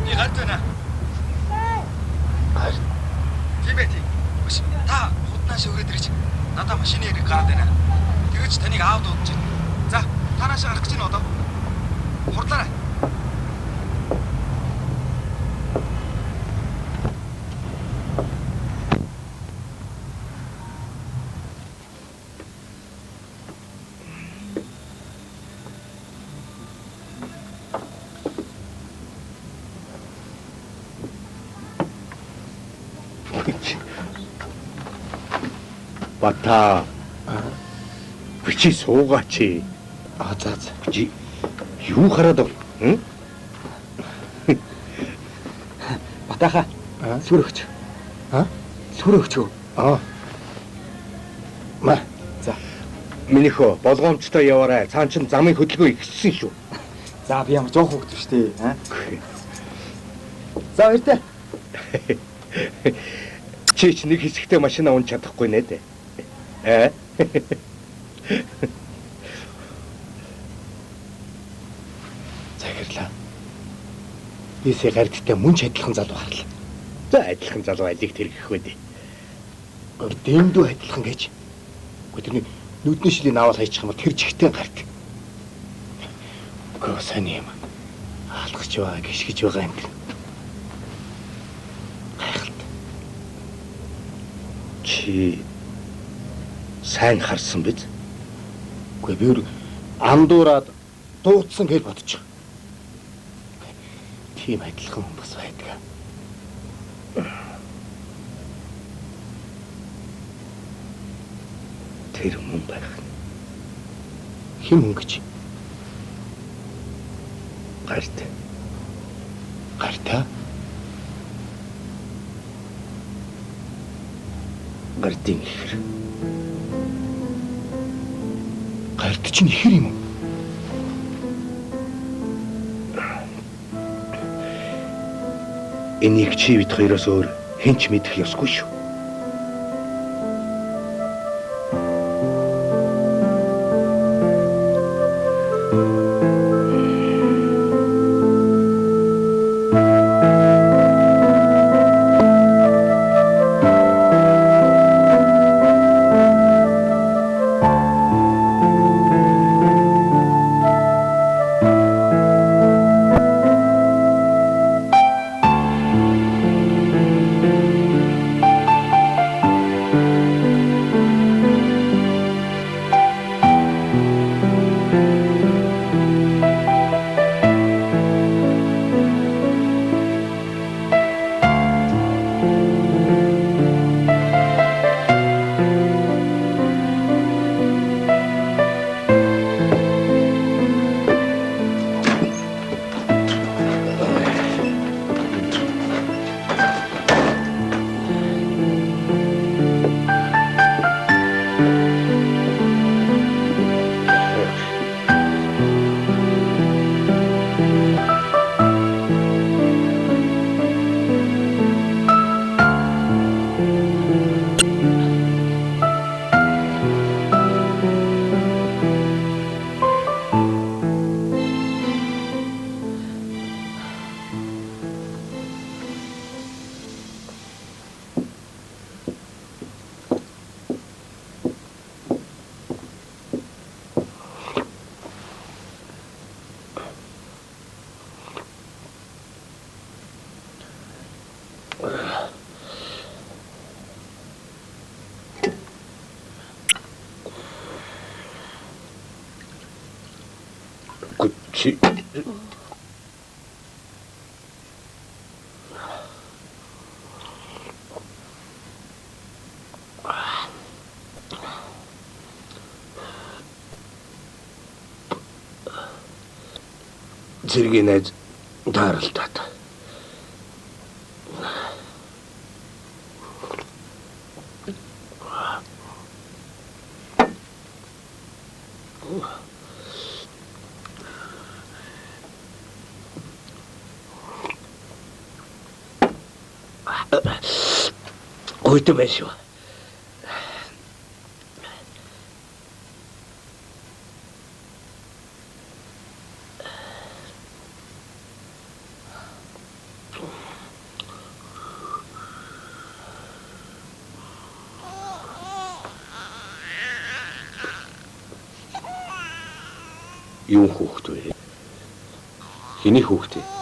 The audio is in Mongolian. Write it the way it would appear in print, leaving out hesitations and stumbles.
Би гард байна. Гард. Тийм ээ тийм. Биш. Та худнаас өрөөд ирж надаа машины яг гараад байна. Тэгэж таныг аав дуудаж байна. За, та наашаа гарах гэж байна одоо. Хурдлаарай. Бата. Бичи суугаач. За. Бичи юу хараад байна? Батаха. Сүр өгч. Сүр өгч. Ма. За. Минийхөө болгоомжтой яваарай. Цаан чин замын хөдөлгөөн ихссэн шүү. За би ямар жоох хөвгдөв штэ. За баяртай. Чи ч нэг хэсэгтээ машина унж чадахгүй нэ дээ. Захирлаа. Бисээ гардтай мөн ч адилхан залуу харлаа. За адилхан залуу алиг тэргэх вэ дээ. Дэмдүү адилхан гэж. Тэрний нүдний шилийн наавал хайчих юм бол тэр жигтэй гард. Гөө сайн юм. Хаалгаж байгаа, гიშгэж байгаа юм. Гайхалтай. Чи сайн харсан биз? Үгүй би өөр андуураад дууцсан гэж бодчих. Тийм адилхан хүмүүс байдаг. Тэр мөн байх. Хэн хүн гэж? Гарт. Гартаа? Гартын ихэр. Гарт чинь ихэр юм уу? Энийг чи бид хоёроос өөр хэн ч мэдэх ёсгүй шүү. Чи зэргийн найз тааралдаад. Ույт байна шүү. Юун хүүхэд вэ? Хэний хүүхэд вэ?